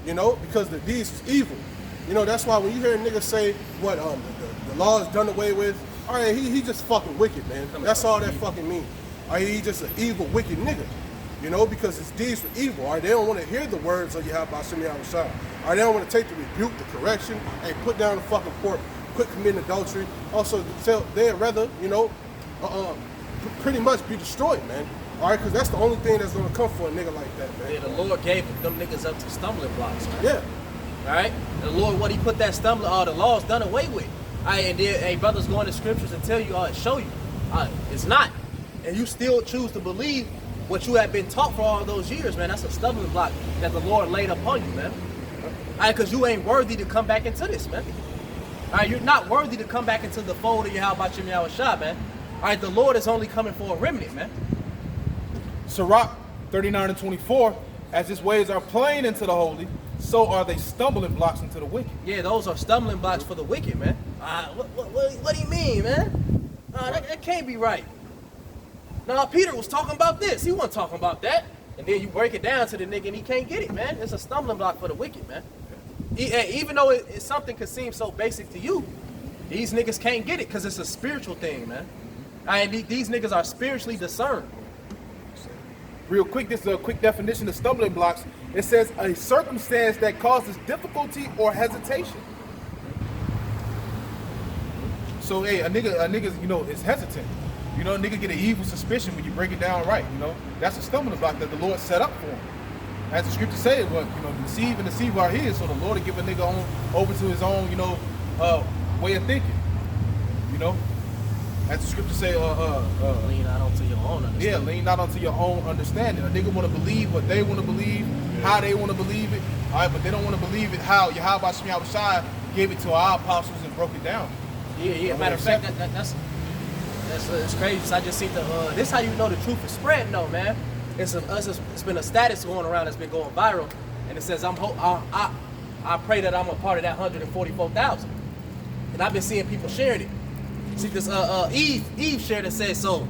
you know, because the deeds is evil. You know, that's why when you hear niggas say what the law is done away with, all right, he just fucking wicked, man. That's all that fucking means. All right, he just an evil, wicked nigga. You know, because his deeds were evil. All right, they don't want to hear the words of Yahweh Hashem Yahweh Shai. All right, they don't want to take the rebuke, the correction, and put down the fucking pork, quit committing adultery. Also, they'd rather, you know, pretty much be destroyed, man. All right, because that's the only thing that's going to come for a nigga like that, man. Yeah, the Lord gave them niggas up to stumbling blocks, man. Yeah. All right? The Lord, what he put that stumbling, the law's done away with. All right, and then, hey, brothers go into scriptures and tell you, show you. It's not. And you still choose to believe what you have been taught for all those years, man. That's a stumbling block that the Lord laid upon you, man. All right, because you ain't worthy to come back into this, man. All right, you're not worthy to come back into the fold of Yahweh Hashem Yahweh Shai, man. All right, the Lord is only coming for a remnant, man. Sirach 39 and 24, as his ways are plain into the holy, so are they stumbling blocks into the wicked. Yeah, those are stumbling blocks for the wicked, man. What do you mean, man? That can't be right. Now, Peter was talking about this. He wasn't talking about that. And then you break it down to the nigga and he can't get it, man. It's a stumbling block for the wicked, man. Even though it's something could seem so basic to you, these niggas can't get it because it's a spiritual thing, man. And these niggas are spiritually discerned. Real quick, this is a quick definition of stumbling blocks. It says a circumstance that causes difficulty or hesitation. So, hey, a nigga, you know, is hesitant. You know, a nigga get an evil suspicion when you break it down right, you know. That's a stumbling block that the Lord set up for him. As the scripture says, well, you know, deceive are his, so the Lord will give a nigga over to his own, you know, way of thinking. You know? As the scripture say, lean not onto your own understanding. Yeah, lean not onto your own understanding. A nigga want to believe what they want to believe, how they want to believe it. All right, but they don't want to believe it how Yahweh Hashem Yahweh Shai gave it to our apostles and broke it down. Yeah. Matter of fact, that's crazy. So I just see this how you know the truth is spreading, though, man. It's been a status going around that's been going viral, and it says I pray that I'm a part of that 144,000, and I've been seeing people sharing it. See this Eve shared and said so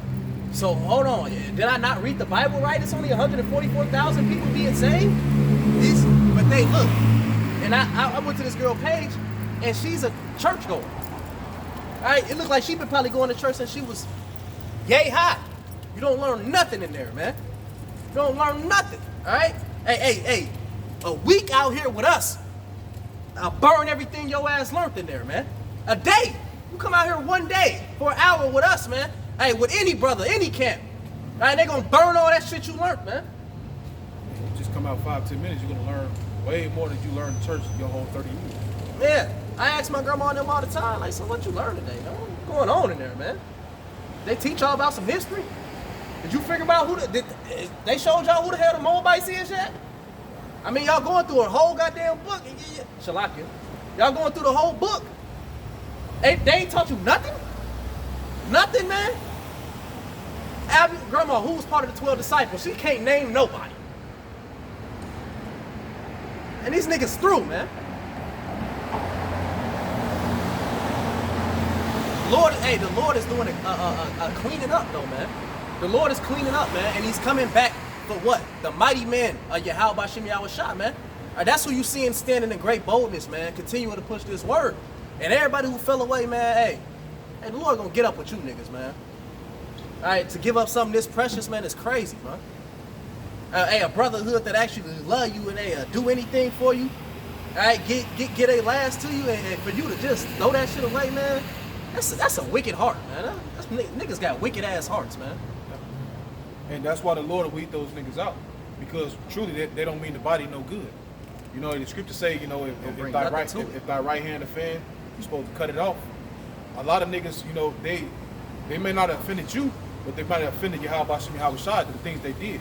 hold on, did I not read the Bible right? It's only 144,000 people being saved. But they look, and I went to this girl page, and she's a churchgoer. All right, it looked like she'd been probably going to church since she was yay high. You don't learn nothing in there, man. You don't learn nothing. All right, hey, a week out here with us, I'll burn everything your ass learned in there, man. A day. You come out here one day for an hour with us, man. Hey, with any brother, any camp. All right, they gonna burn all that shit you learned, man. You just come out 5-10 minutes, you're gonna learn way more than you learned in church your whole 30 years. Yeah, I ask my grandma and them all the time, like, so what you learn today, man? What's going on in there, man? They teach y'all about some history? Did you figure out they showed y'all who the hell the Moabites is yet? I mean, y'all going through a whole goddamn book. Shalakia. Y'all going through the whole book. They ain't taught you nothing? Nothing, man? Grandma, who was part of the 12 disciples, she can't name nobody. And these niggas through, man. The Lord is doing a cleaning up, though, man. The Lord is cleaning up, man, and he's coming back for what? The mighty men of Yahweh Hashem Yahweh Shai, man. That's who you seeing standing in great boldness, man, continuing to push this word. And everybody who fell away, man, hey, the Lord gonna get up with you niggas, man. All right, to give up something this precious, man, is crazy, man. Hey, a brotherhood that actually love you and they do anything for you, all right, get a last to you, and for you to just throw that shit away, man, that's a wicked heart, man. Niggas got wicked ass hearts, man. And that's why the Lord will weed those niggas out, because truly they don't mean the body no good. You know, the scripture say, you know, if thy right hand offend, you're supposed to cut it off. A lot of niggas, you know, they may not have offended you, but they might have offended Yahweh Hashem Yahweh Shai to the things they did.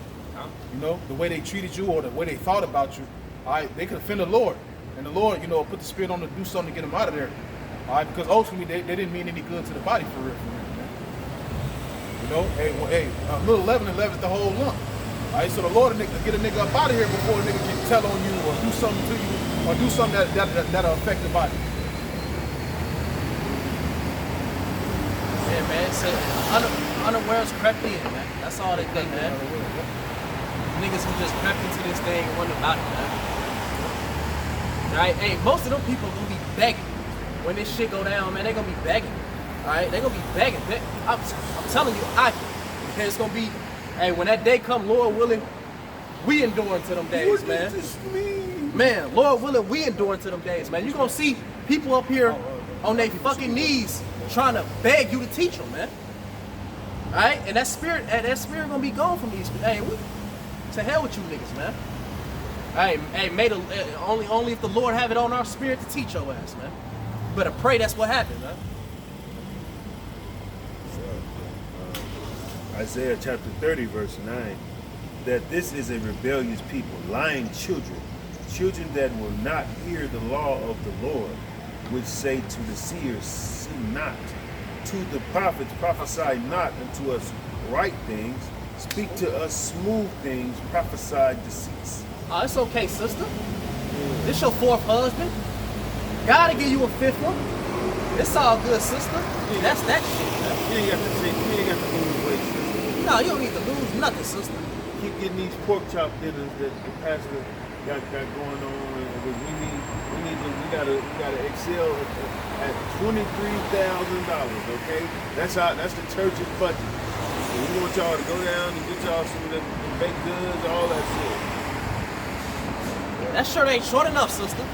You know, the way they treated you or the way they thought about you. All right, they could offend the Lord, and the Lord, you know, put the spirit on them to do something to get them out of there. All right, because ultimately they didn't mean any good to the body for real, man. You know, hey, a little leaven leavens the whole lump. All right, so the Lord will get a nigga up out of here before a nigga can tell on you or do something to you or do something that'll affect the body. Yeah, man, so unawares crept in, man. That's all they think, man. Niggas who just crept into this thing and wasn't about it, man. Right? Hey, most of them people gonna be begging. When this shit go down, man, they gonna be begging. Alright? They gonna be begging. I'm telling you, it's gonna be, hey, when that day come, Lord willing, we enduring to them days, What man. does this mean? Man, Lord willing, we enduring to them days, man. You gonna see people up here on their fucking knees trying to beg you to teach them, man. Alright? And that spirit gonna be gone from these. Hey, to hell with you niggas, man. Hey, only if the Lord have it on our spirit to teach your ass, man. Better pray that's what happened, man. Isaiah chapter 30, verse 9, that this is a rebellious people, lying children, children that will not hear the law of the Lord, which say to the seers, see not, to the prophets, prophesy not unto us right things, speak to us smooth things, prophesy deceits. Oh, it's okay, sister. This your fourth husband. Gotta give you a fifth one. It's all good, sister. That's that shit, man. You ain't got to say, you ain't got to lose weight, sister. No, you don't need to lose nothing, sister. Keep getting these pork chop dinners that the pastor got going on, and we gotta excel at $23,000. Okay, that's the church's budget. So we want y'all to go down and get y'all some of the baked goods, all that shit. That shirt ain't short enough, sister.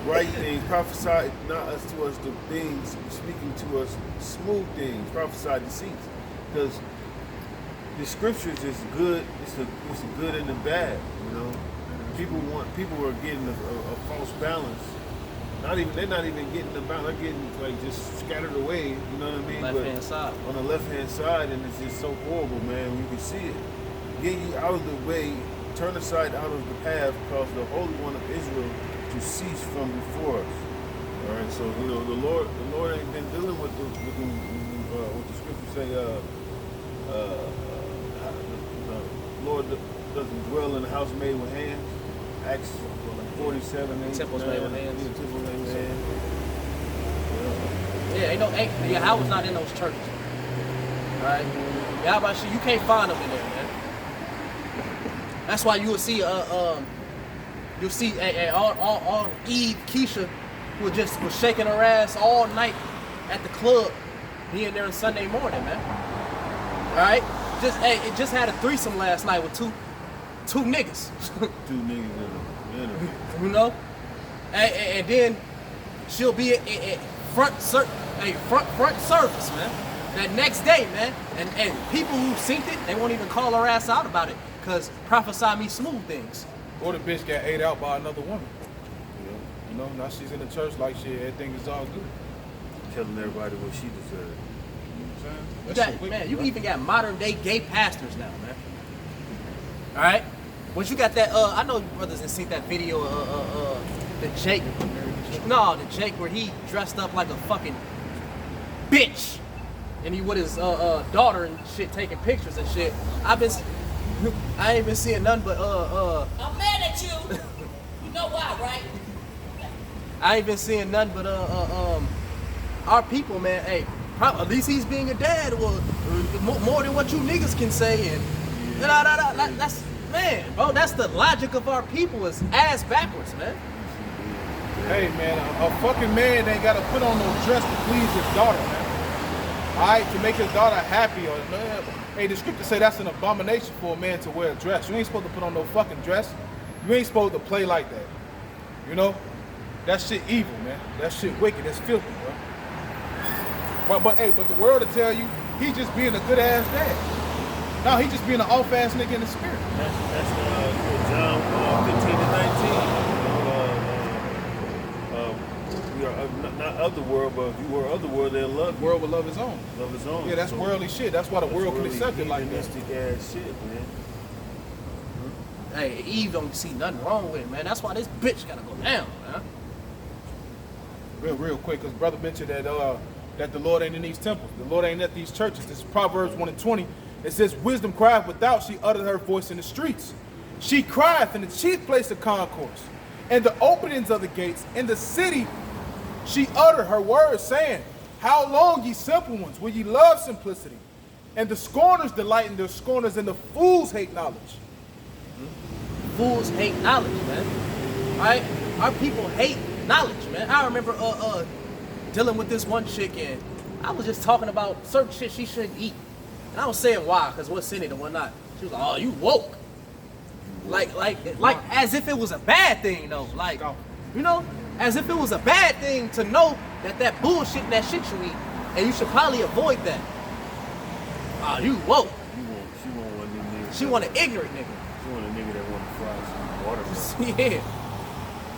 Right things, prophesy not us to us the things, speaking to us smooth things, prophesy deceits. Because the scriptures is good, it's the good and the bad, you know. People are getting a false balance. They're not even getting the balance, they're getting like just scattered away, you know what I mean? Left-hand side. On the left-hand side, and it's just so horrible, man, you can see it. Get you out of the way, turn aside out of the path, cause the Holy One of Israel to cease from before us. All right, so you know the Lord ain't been dealing with what the scriptures say. The Lord doesn't dwell in a house made with hands. Acts 47. Temples made with hands. Yeah, temples made with hands. Yeah, Yahweh's not in those churches. Alright? Yahweh, you can't find them in there, man. That's why you'll see all Eve, Keisha, who was shaking her ass all night at the club, being there on Sunday morning, man. Alright? It just had a threesome last night with two niggas. Two niggas in them. You know? And then she'll be at front service, man. That next day, man. And people who seen it, they won't even call her ass out about it. Cause prophesy me smooth things. Or the bitch got ate out by another woman. You know, now she's in the church like shit, everything is all good. Telling everybody what she deserves. You know what I'm saying? You even got modern day gay pastors now, man. Alright? Once you got that, I know you brothers have seen that video the Jake where he dressed up like a fucking bitch. And he with his daughter and shit taking pictures and shit. I ain't been seeing nothing but I'm mad at you. You know why, right? I ain't been seeing nothing but our people, man. Hey, at least he's being a dad, or more than what you niggas can say, and that's man, bro. That's the logic of our people is ass backwards, man. Hey man, a fucking man ain't gotta put on no dress to please his daughter, man. Alright, to make his daughter happy, or man. Hey, the scriptures say that's an abomination for a man to wear a dress. You ain't supposed to put on no fucking dress. You ain't supposed to play like that. You know? That shit evil, man. That shit wicked. That's filthy, bro. But the world will tell you he just being a good ass dad. No, he just being an off ass nigga in the spirit. That's John 15 and 19. We are not of the world, but if you were of the world, they'll love you. The world will love his own. Love his own. Yeah, that's worldly shit. That's why the world can accept it like that. Mystic ass shit, man. Hey, Eve don't see nothing wrong with it, man. That's why this bitch gotta go down, man. Real quick, because brother mentioned that the Lord ain't in these temples. The Lord ain't at these churches. This is Proverbs 1:20. It says, wisdom crieth without, she uttered her voice in the streets. She crieth in the chief place of concourse, and the openings of the gates. In the city she uttered her words, saying, how long, ye simple ones, will ye love simplicity? And the scorners delight in their scorners, and the fools hate knowledge. Fools hate knowledge, man. Right? Our people hate knowledge, man. I remember dealing with this one chick and I was just talking about certain shit she shouldn't eat. And I was saying why, because what's in it and whatnot. She was like, oh, you woke. Like as if it was a bad thing though. Like, you know, as if it was a bad thing to know that bullshit and that shit you eat. And you should probably avoid that. Oh, you woke. She want one of them niggas. She want an ignorant nigga. She want a nigga that want to fry some watermelon. Yeah.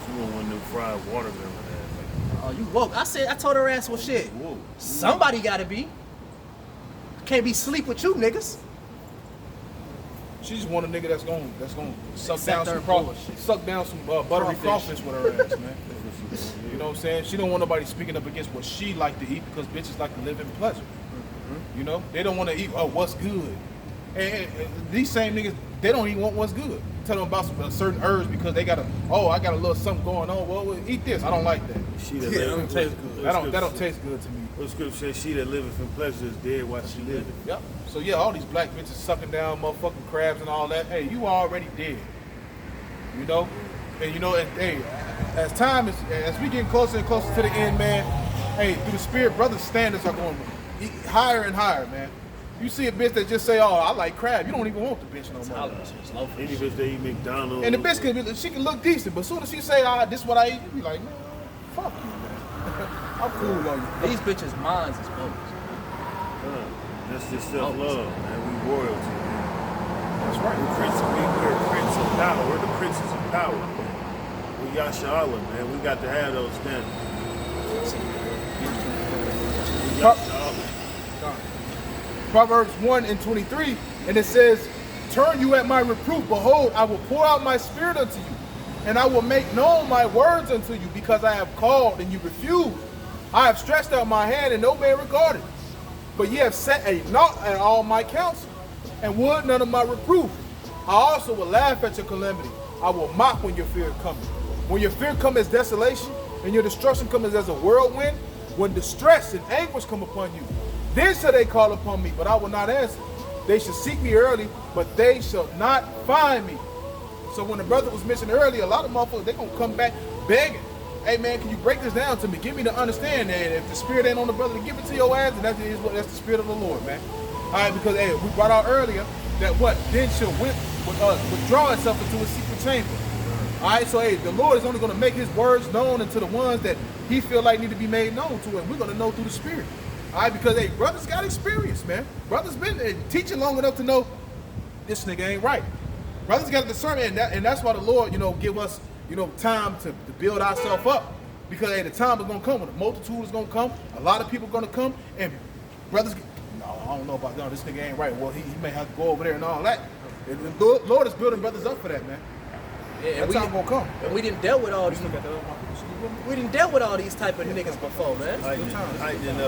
She want one of them fried watermelon ass. Oh, you woke. I told her ass, well, shit. Whoa. Somebody gotta be. Can't be sleep with you niggas. She just want a nigga that's gonna suck Accept down her some bullshit. buttery Crawfish. crawfish with her ass, man. You know what I'm saying? She don't want nobody speaking up against what she like to eat because bitches like to live in pleasure. You know, they don't want to eat what's good. And these same niggas, they don't even want what's good. Tell them about some certain herbs because they got I got a little something going on. Well, eat this. I don't like that. She that Yeah, liveth- don't taste good. That don't taste good to me. What scripture says she that liveth in pleasure is dead while she liveth. Yep. So yeah, all these black bitches sucking down motherfucking crabs and all that. Hey, you already dead. You know? And you know, hey, as we getting closer and closer to the end, man, hey, through the spirit, brothers' standards are going higher and higher, man. You see a bitch that just say, oh, I like crab, you don't even want the bitch no more. Tolerance is low for Any bitch that eat McDonald's. And the bitch she can look decent, but as soon as she say, this is what I eat, you be like, man, fuck you, man. I'm cool on you. These bitches' minds is bogus. That's just self-love, man. We royalty, man. That's right. We're prince of power. We're the princes of power, man. We Yasha Allah, man. We got to have those standards. We Yasha Allah. Proverbs 1:23, and it says, turn you at my reproof, behold, I will pour out my spirit unto you, and I will make known my words unto you, because I have called and you refused. I have stretched out my hand and no man regarded. But ye have set a naught at all my counsel, and would none of my reproof. I also will laugh at your calamity. I will mock when your fear cometh. When your fear cometh as desolation, and your destruction cometh as a whirlwind, when distress and anguish come upon you, then shall they call upon me, but I will not answer. They shall seek me early, but they shall not find me. So when the brother was mentioned earlier, a lot of motherfuckers, they gonna come back begging. Hey man, can you break this down to me? Give me to understand that if the spirit ain't on the brother to give it to your ass, then that's the spirit of the Lord, man. All right, because hey, we brought out earlier that what then shall withdraw itself into a secret chamber. All right, so hey, the Lord is only gonna make His words known unto the ones that He feel like need to be made known to, and we're gonna know through the Spirit. All right, because hey, brothers got experience, man. Brothers been teaching long enough to know this nigga ain't right. Brothers got discernment, and that's why the Lord, give us, time to build ourselves up. Because hey, the time is gonna come when the multitude is gonna come. A lot of people are gonna come, and brothers, no, I don't know about this nigga ain't right. Well, he may have to go over there and all that. And the Lord is building brothers up for that, man. Yeah, That time gonna come. And we didn't deal with all these. We didn't deal with all these type of niggas before, man. Heightening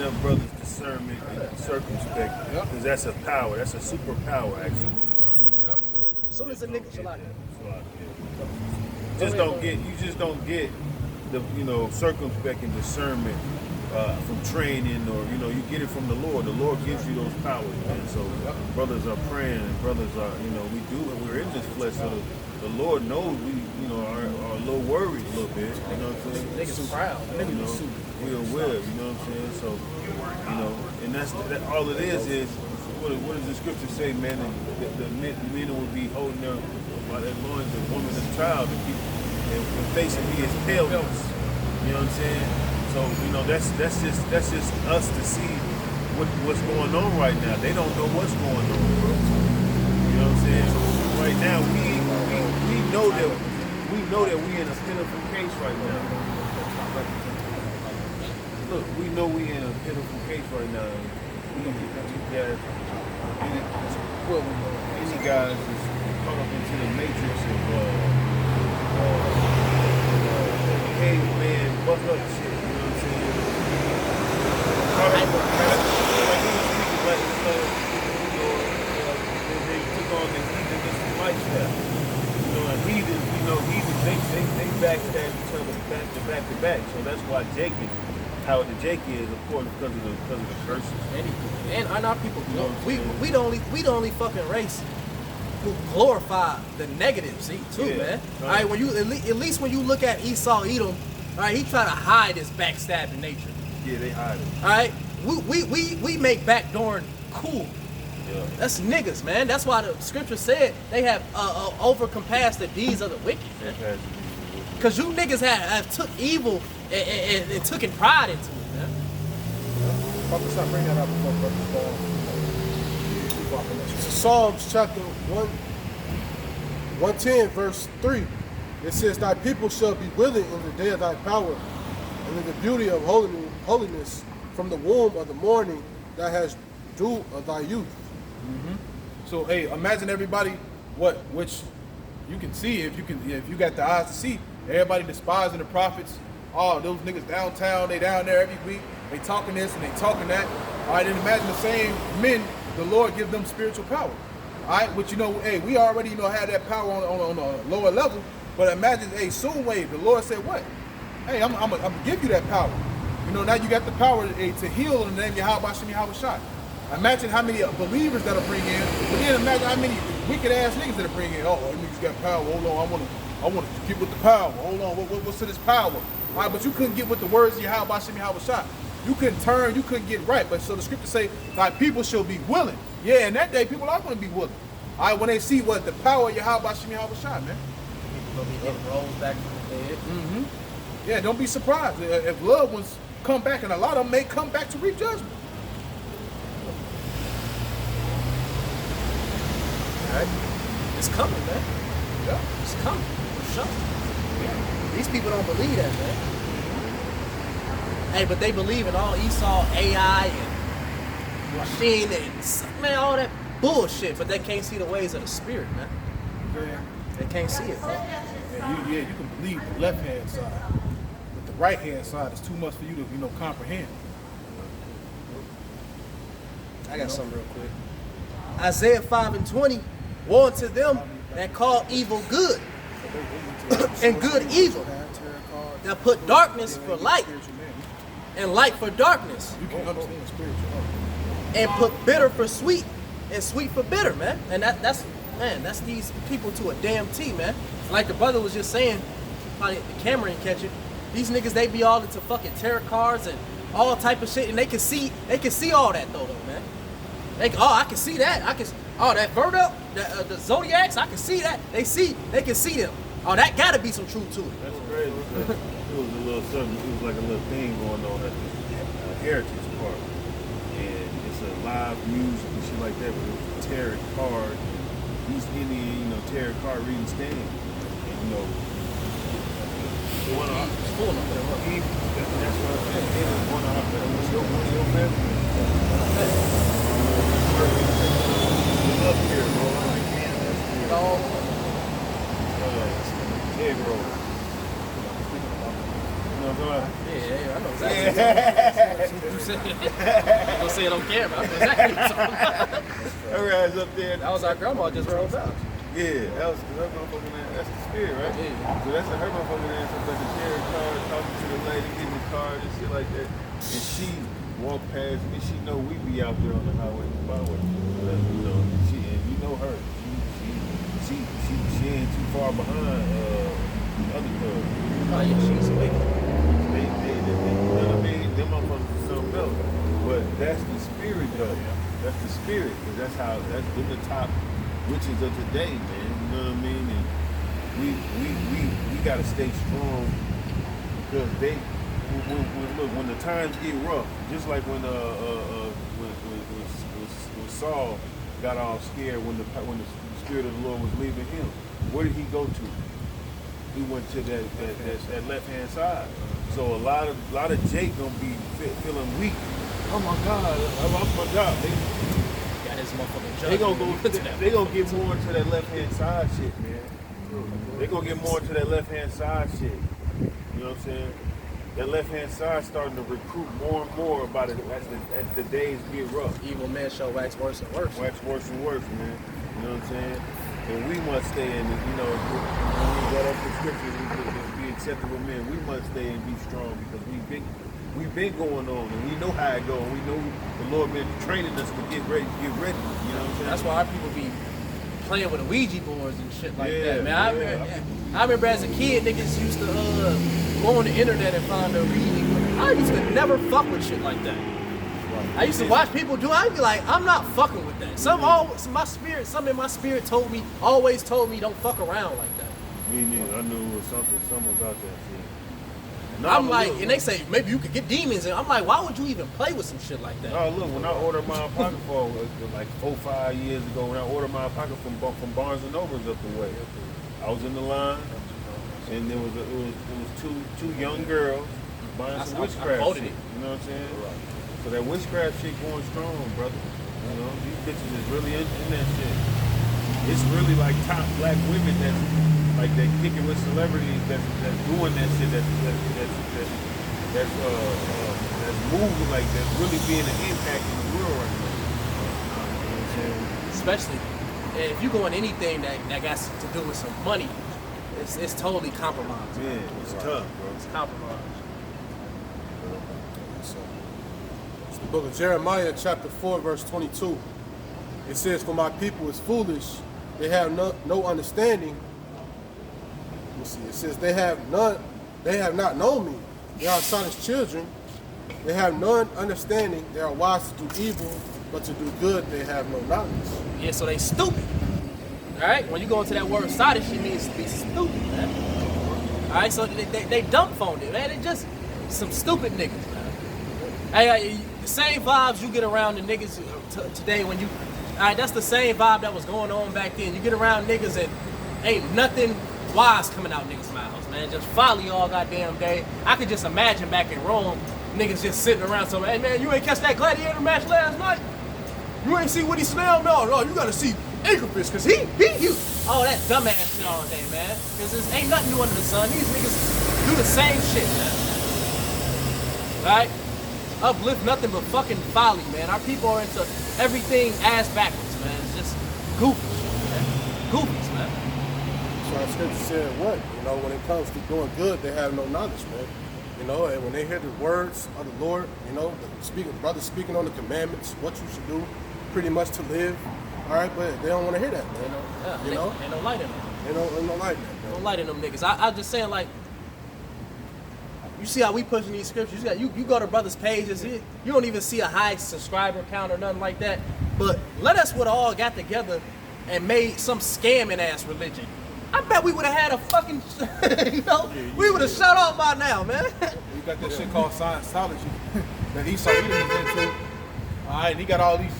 up brothers' discernment and circumspect, because that's a power. That's a superpower, actually. As soon as a nigga chill out. You just don't get the circumspect and discernment from training, or you get it from the Lord. The Lord gives you those powers, man. So brothers are praying, and brothers are we're in this flesh. So the Lord knows we are a little worried a little bit. You know what I'm saying? Niggas proud. We're aware. You know what I'm saying? So and that's all it is what does the scripture say, man? The men will be holding their by their loins, the woman and child, and facing me as paleness. You know what I'm saying? So that's just us to see what's going on right now. They don't know what's going on, bro. You know what I'm saying? Right now we know that we in a pitiful case right now. Look, we know we in a pitiful case right now. Any guys is caught up into the matrix of caveman buck up shit. You know what I'm saying? They took on the heathenistic lifestyle. And heathen, they backstab each other back to back. So that's why how the Jake is, of course, because of the curses. And our people, we the only fucking race people glorify the negative, see, too, Yeah. man. All right, when you at least when you look at Esau Edom, all right, he try to hide his backstabbing nature. Yeah, they hide it. All right, we make backdooring cool. Yeah. That's niggas, man. That's why the scripture said they have overcompassed the deeds of the wicked, man. Cause you niggas have took evil and took in pride into it, man. Fuck, stop bringing that up before brothers fall. Keep off of that shit. Psalms chapter 110, verse 3. It says, Thy people shall be willing in the day of thy power, and in the beauty of holiness from the womb of the morning that has dew of thy youth. So hey, imagine everybody which you can see if you got the eyes to see. Everybody despising the prophets. Oh, those niggas downtown, they down there every week. They talking this and they talking that. All right, then imagine the same men. The Lord give them spiritual power. All right, but you know, hey, we already have that power on a lower level. But imagine, hey, soon wave. The Lord said what? Hey, I'm gonna give you that power. You know, now you got the power to heal in the name of Yahweh Hashem Yahweh Shai. Imagine how many believers that'll bring in, but then imagine how many wicked ass niggas that'll bring in. Oh, niggas got power. Hold on, I want to get with the power. Hold on, what's to this power? All right, but you couldn't get with the words of Yahweh Hashem Yahweh Shai. You couldn't turn, you couldn't get right. But so the scriptures say, thy people shall be willing. Yeah, in that day, people are going to be willing. All right, when they see what the power of Yahweh Hashem Yahweh Shai, man. People gonna be getting rolled back from the dead. Mm-hmm. Yeah, don't be surprised if loved ones come back, and a lot of them may come back to reap judgment. Right? It's coming, man. Yeah. It's coming. For sure. These people don't believe that, man. Hey, but they believe in all Esau AI and machine and man, all that bullshit. But they can't see the ways of the spirit, man. Yeah. They can't see it, man. And you can believe the left hand side, but the right hand side is too much for you to comprehend. I got something real quick. Isaiah 5:20 warned to them that call evil good and good evil, that put darkness for light and light for darkness, You can understand spiritual. and put bitter for sweet and sweet for bitter, man. And that's these people to a damn T, man. Like the brother was just saying, probably the camera ain't catch it. These niggas, they be all into fucking tarot cards and all type of shit, and they can see all that though, man. I can see that. That Virgo, the zodiacs, I can see that. They can see them. Oh, that gotta be some truth to it. That's crazy. It was a little something. It was like a little thing going on at the Heritage Park, and it's a live music and shit like that. But it was a tarot card, these Indian, tarot card reading stand, and one of our It's full of them. that's what I'm saying. It was one of our family. Still one of your family. Up here, bro. I'm like, damn, that's weird. Oh, Egg roll. You know what I'm yeah, I know exactly. You said I'm gonna say it on camera. I know exactly what you're talking about. Her ass up there. That was our grandma just rolled out. Yeah, that was her motherfucking ass. That's the spirit, right? Yeah. So that's her motherfucking ass up at the tarot card, talking to the lady, getting the card and shit like that. And she walked past me. She know we be out there on the highway and byway. You know her. She ain't too far behind the other club. Oh yeah, she's wicked. They you know what I mean? Them motherfuckers are something else. But that's the spirit though. That's the spirit. Because that's them the top witches of today, man. You know what I mean? And we gotta stay strong because when the times get rough, just like when Saul got all scared when the spirit of the Lord was leaving him. Where did he go to? He went to that left hand side. So a lot of Jake gonna be feeling weak. Oh my God, I lost my job. Got his motherfucking They gonna get more into that left hand side shit, man. They gonna get more into that left hand side shit. You know what I'm saying? That left hand side starting to recruit more and more about it as the days get rough. Evil men shall wax worse and worse. Wax worse and worse, man. You know what I'm saying? And we must stay in it, when we got up the scriptures, we be acceptable men. We must stay and be strong because we've been going on and we know how it goes. We know the Lord been training us to get ready. You know what I'm saying? That's why our people be playing with the Ouija boards and shit like Yeah, that, man. I remember as a kid, niggas used to go on the internet and find a reading. I used to never fuck with shit like that. I used to watch people do it. I'd be like, I'm not fucking with that. Something in my spirit always told me don't fuck around like that. Me neither. I knew it was something about that shit. I'm like, and they say maybe you could get demons, and I'm like, why would you even play with some shit like that? No, look, when I ordered my pocket phone like 4-5 years ago, when I ordered my pocket from Barnes and Nobles up the way, I was in the line, and it was two young girls buying some witchcraft shit. You know what I'm saying? So that witchcraft shit going strong, brother. You know, these bitches is really in that shit. It's really like top black women that kicking with celebrities that's doing that shit that's moving like that's really being an impact in the world right now. You know what I'm saying? Especially if you go in anything that got to do with some money, it's totally compromised. Yeah, it's tough, bro. It's compromised. So, it's the book of Jeremiah, chapter 4, verse 22. It says, "For my people is foolish; they have no understanding." Let's see. It says, "They have not known me. They are Satan's children. They have none understanding. They are wise to do evil, but to do good they have no knowledge." Yeah, so they stupid. All right, when you go into that word Sadish, it means to be stupid, man. All right, so they dump phoned it, man. They just some stupid niggas, man. Hey, the same vibes you get around the niggas today when you, all right, that's the same vibe that was going on back then. You get around niggas and ain't nothing wise coming out niggas' mouths, man. Just folly all goddamn day. I could just imagine back in Rome, niggas just sitting around saying, "Hey man, you ain't catch that gladiator match last night? You ain't see what he smelled? No, you gotta see Anchorfish, cause he oh, that dumbass shit all day, man. Cause there ain't nothing new under the sun. These niggas do the same shit, man. Right? Uplift nothing but fucking folly, man. Our people are into everything ass backwards, man. It's just goofy shit, man. Goofies, man. So the scripture said what? You know, when it comes to doing good, they have no knowledge, man. You know, and when they hear the words of the Lord, you know, brothers speaking on the commandments, what you should do, pretty much to live. All right, but they don't want to hear that, man. You know, Ain't no light in them. Ain't no light in that, man. No light in them niggas. I'm just saying, like, you see how we pushing these scriptures. You go to brothers' pages, you don't even see a high subscriber count or nothing like that. But let us would all got together and made some scamming ass religion. I bet we would have had a fucking, we would have shut off by now, man. You got this shit called Scientology that he was into. All right, and he got all these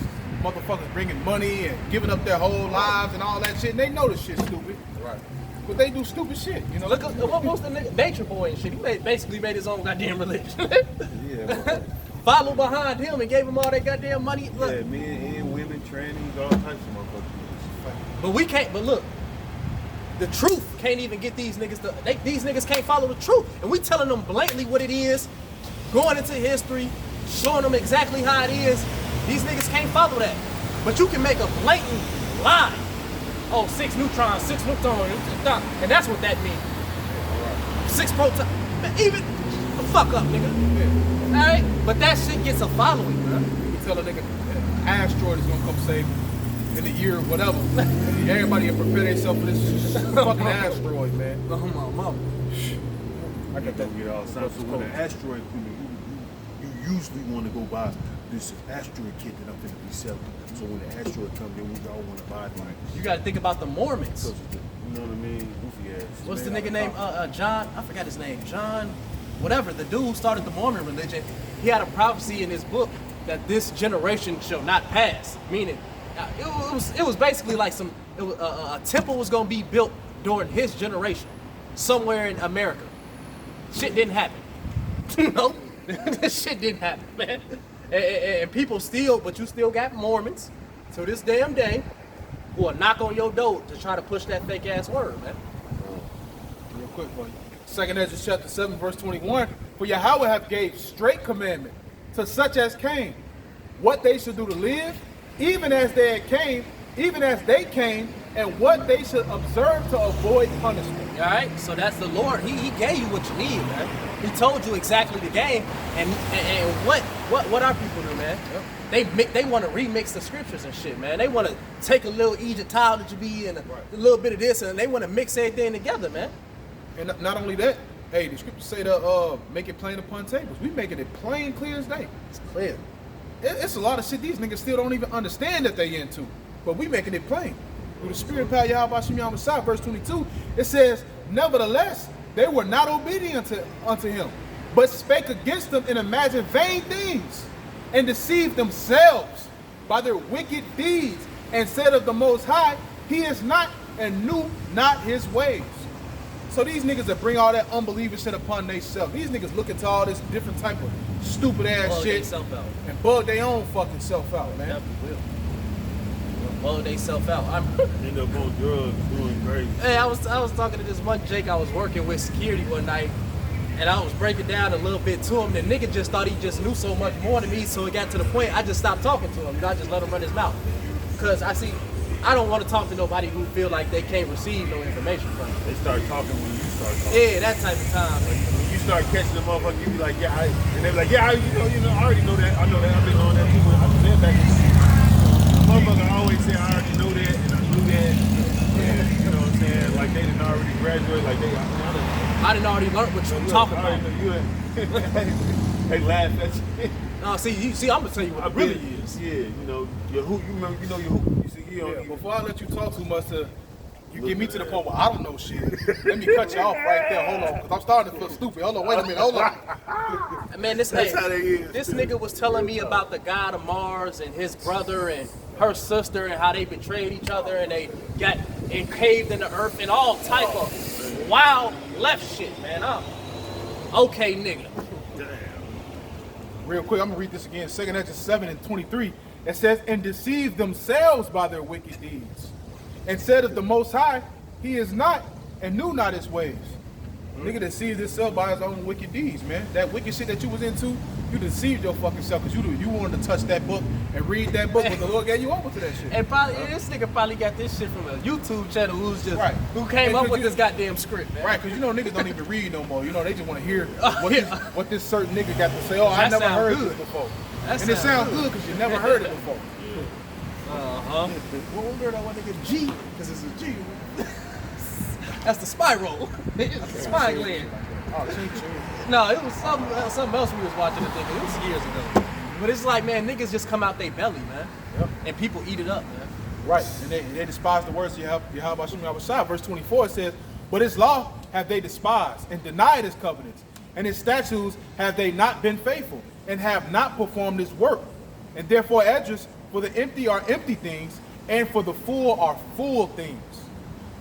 motherfuckers bringing money and giving up their whole lives and all that shit. And they know this shit stupid. Right. But they do stupid shit, you know. Look at what was the nigga Nature Boy and shit. He basically made his own goddamn religion. Yeah, Followed behind him and gave him all that goddamn money. Look. yeah, men and women, trannies, all types of motherfuckers. But we can't. But look, the truth can't even get these niggas to. These niggas can't follow the truth, and we telling them blatantly what it is, going into history, showing them exactly how it is. These niggas can't follow that. But you can make a blatant lie. Oh, 6 neutrons, 6 neutrons, and that's what that means. 6 protons. Even the fuck up, nigga. Yeah. All right, but that shit gets a following, bro. You tell a nigga an asteroid is gonna come save him in the year whatever. Everybody will prepare themselves for this fucking asteroid, man. Oh my mama. I got that get all sounds. So when an asteroid comes, you usually want to go buy this asteroid kit that I'm going to be selling. So when the asteroid comes, then we all want to buy it. You gotta think about the Mormons. Because of the, you know what I mean? Goofy ass. What's the nigga name? John, I forgot his name. John, whatever. The dude who started the Mormon religion. He had a prophecy in his book that this generation shall not pass. Meaning, it was basically like a temple was gonna be built during his generation, somewhere in America. Shit didn't happen. You know, this shit didn't happen, man. And people still, but you still got Mormons to this damn day who will knock on your door to try to push that fake ass word, man. Real quick for you. 2nd Ezra chapter 7, verse 21. For Yahweh hath gave straight commandment to such as came, what they should do to live, even as they came, and what they should observe to avoid punishment. All right, so that's the Lord. He gave you what you need, man. He told you exactly the game, and what our people do, man. Yep. they want to remix the scriptures and shit, man. They want to take a little Egyptology and a little bit of this, and they want to mix everything together, man. And not only that, hey, the scriptures say to make it plain upon tables. We making it plain, clear as day. It's clear. It's a lot of shit these niggas still don't even understand that they into, but we making it plain. Through the spirit of power, Yahweh Hashem Yahweh Shai, verse 22, it says, nevertheless, they were not obedient unto him, but spake against them and imagined vain things, and deceived themselves by their wicked deeds, and said of the Most High, he is not, and knew not his ways. So these niggas that bring all that unbelieving shit upon themselves, these niggas look into all this different type of stupid ass shit and bug their own fucking self out, man. Definitely will. Bug they self out. End up on drugs, doing crazy. Hey, I was talking to this one Jake I was working with security one night, and I was breaking down a little bit to him. The nigga just thought he just knew so much more than me, so it got to the point I just stopped talking to him. You know, I just let him run his mouth. Because I don't want to talk to nobody who feel like they can't receive no information from me. They start talking when you start talking. Yeah, that type of time. When you start catching them motherfucker, you be like, yeah, and they be like, yeah, you know, I already know that. I know that. I've been on that. I've been back in motherfucker always say I already know that and I knew that. And you know what I'm saying? Like they didn't already graduate. Like I didn't already learn what you talking about. They laugh at you. No, see, I'm gonna tell you what it really is. Yeah, you know your hoop. You remember, you know your hoop. You see, Yeah, before I let you talk too much, you get me to the point where I don't know shit. Let me cut you off right there. Hold on, because I'm starting to feel stupid. Hold on, wait a minute. Hold on. Man, this nigga was telling me about the god of Mars and his brother and her sister and how they betrayed each other and they got encaved in the earth and all type of wild left shit, man. Okay, nigga. Real quick, I'm gonna read this again. 2 Ezra 7:23. It says, and deceived themselves by their wicked deeds, and said of the Most High, he is not, and knew not his ways. Nigga deceived himself by his own wicked deeds, man. That wicked shit that you was into, you deceived your fucking self because you wanted to touch that book and read that book, but the Lord gave you over to that shit. And probably this nigga probably got this shit from a YouTube channel who came And up with this goddamn script, man. Right, because you know niggas don't even read no more. You know, they just want to hear what this certain nigga got to say. Oh, I never heard this before. And it sounds good because you never heard it before. Uh-huh. Well, we heard that one nigga G, because it's a G. That's the spiral. It's the spine gland. Oh, ching. No, it was something else we was watching, I think. It was years ago. But it's like, man, niggas just come out their belly, man. Yep. And people eat it up, man. Right, and they despise the words of Yahweh Hashem Yahweh Shai. Verse 24 says, but his law have they despised, and denied his covenants, and his statutes have they not been faithful, and have not performed his work. And therefore Esdras, for the empty are empty things, and for the full are full things.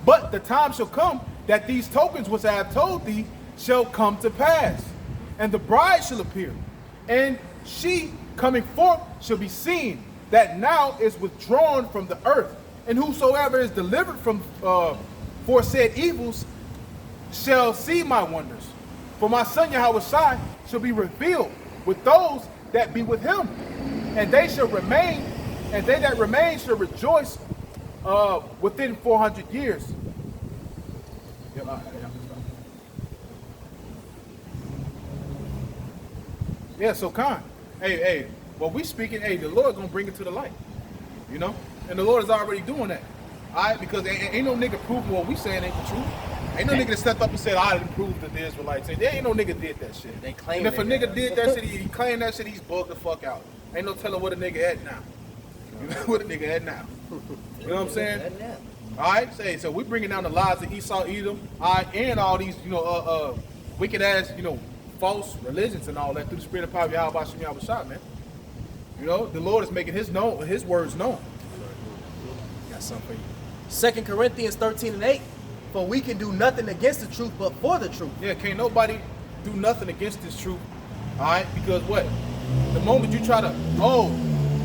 But the time shall come that these tokens which I have told thee shall come to pass, and the bride shall appear, and she coming forth shall be seen, that now is withdrawn from the earth, and whosoever is delivered from foresaid evils shall see my wonders. For my son Yahweh Shai shall be revealed with those that be with him, and they shall remain, and they that remain shall rejoice within 400 years. Yeah, so Khan, hey, well we speaking, the Lord gonna bring it to the light, you know, and the Lord is already doing that, all right, because ain't no nigga proving what we saying ain't the truth. Ain't no nigga that stepped up and said, I didn't prove that the Israelites. There ain't no nigga did that shit. They claim and if a they nigga did that shit, he claimed that shit, he's bugged the fuck out. Ain't no telling what a nigga at now. You know what a nigga at now. You know what I'm saying? All right, so we bringing down the lies of Esau, Edom, all right, and all these, wicked ass, false religions and all that through the spirit of power of Yahweh Hashem Yahweh Shai, man. You know, the Lord is making his words known. Got something for you. 2 Corinthians 13:8. For we can do nothing against the truth, but for the truth. Yeah, can't nobody do nothing against this truth. All right, because what? The moment you try to,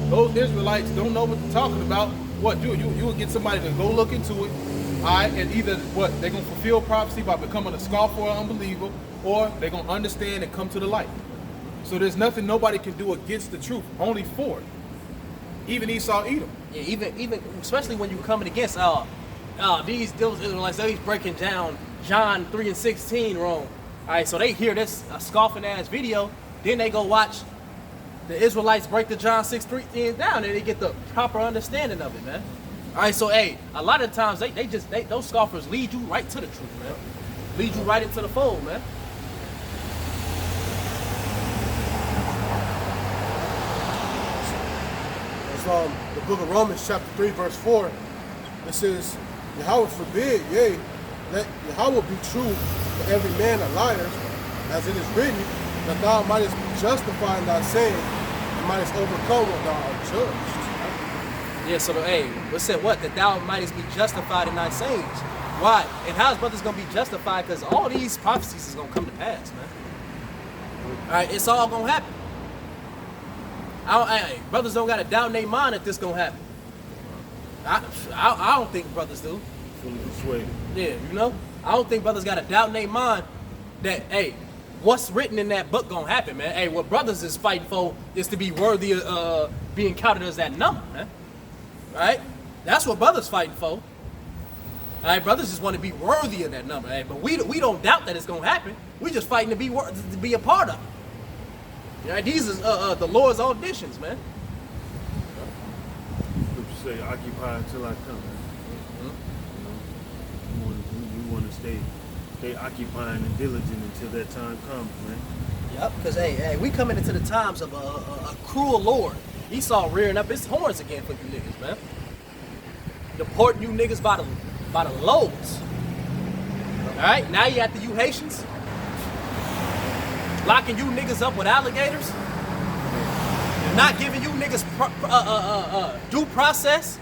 those Israelites don't know what they're talking about. What you will get somebody to go look into it. All right, and either what they're gonna fulfill prophecy by becoming a scoffer or unbeliever, or they're gonna understand and come to the light. So there's nothing nobody can do against the truth, only for it. Even Esau, Edom. Yeah, even especially when you're coming against those Israelites, they're breaking down John 3:16 wrong. All right, so they hear this scoffing ass video, then they go watch the Israelites break the John 6:3 down and they get the proper understanding of it, man. All right, so hey, a lot of times those scoffers lead you right to the truth, man. Lead you right into the fold, man. It's the book of Romans, chapter 3, verse 4. It says, Yahweh forbid, yea, let Yahweh be true, but every man a liar, as it is written, that thou mightest be justified in thy saying, and mightest overcome when thou art judged. Yeah, so hey, it said what? That thou mightest be justified in thy sayings. Why? And how's brothers gonna be justified? Because all these prophecies is gonna come to pass, man. All right, it's all gonna happen. Brothers don't got a doubt in their mind that this gonna happen. I don't think brothers do. Fully persuaded. Yeah, you know? I don't think brothers got a doubt in their mind that, hey, what's written in that book gonna happen, man. Hey, what brothers is fighting for is to be worthy of being counted as that number, man. Right? That's what brothers fighting for. All right, brothers just want to be worthy of that number. Hey, but we don't doubt that it's gonna happen. We just fighting to be a part of it. Right? These is the Lord's auditions, man. Scripture say, occupy until I come. You know, you want to stay occupying and diligent until that time comes, man. Yep, because hey, we coming into the times of a cruel Lord. Esau rearing up his horns again for you niggas, man. Deporting you niggas by the loads. Alright, now you after you Haitians. Locking you niggas up with alligators. Not giving you niggas due process.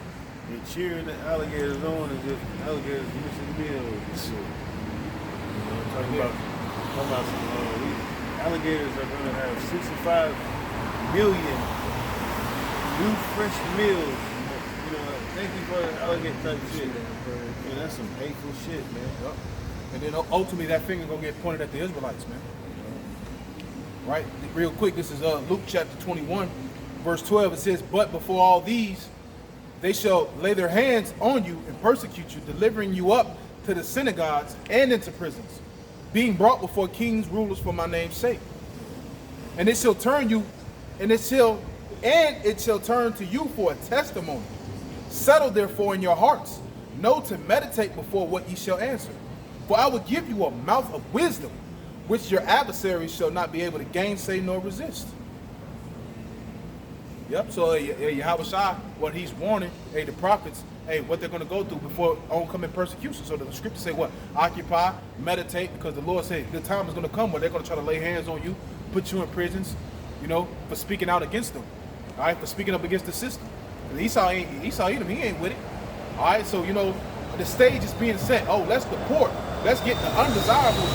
And cheering the alligators on and just alligators missing meals and shit. You know, talking about some, alligators are going to have 65 million new fresh meals. You know, thank you for the alligator type shit. Man, that's some hateful shit, man. Yep. And then ultimately that finger gonna get pointed at the Israelites, man. Right? Real quick, this is Luke chapter 21, verse 12. It says, but before all these, they shall lay their hands on you and persecute you, delivering you up to the synagogues and into prisons, being brought before kings, rulers for my name's sake. And it shall turn you, and it shall turn to you for a testimony. Settle therefore in your hearts, know to meditate before what ye shall answer. For I will give you a mouth of wisdom, which your adversaries shall not be able to gainsay nor resist. Yep, so Yahweh Shai, what he's warning, the prophets, what they're going to go through before oncoming persecution. So the scriptures say what? Occupy, meditate, because the Lord said the time is going to come where they're going to try to lay hands on you, put you in prisons, you know, for speaking out against them. All right, for speaking up against the system. Esau Edom, he ain't with it. All right, so, you know, the stage is being set. Oh, let's deport. Let's get the undesirables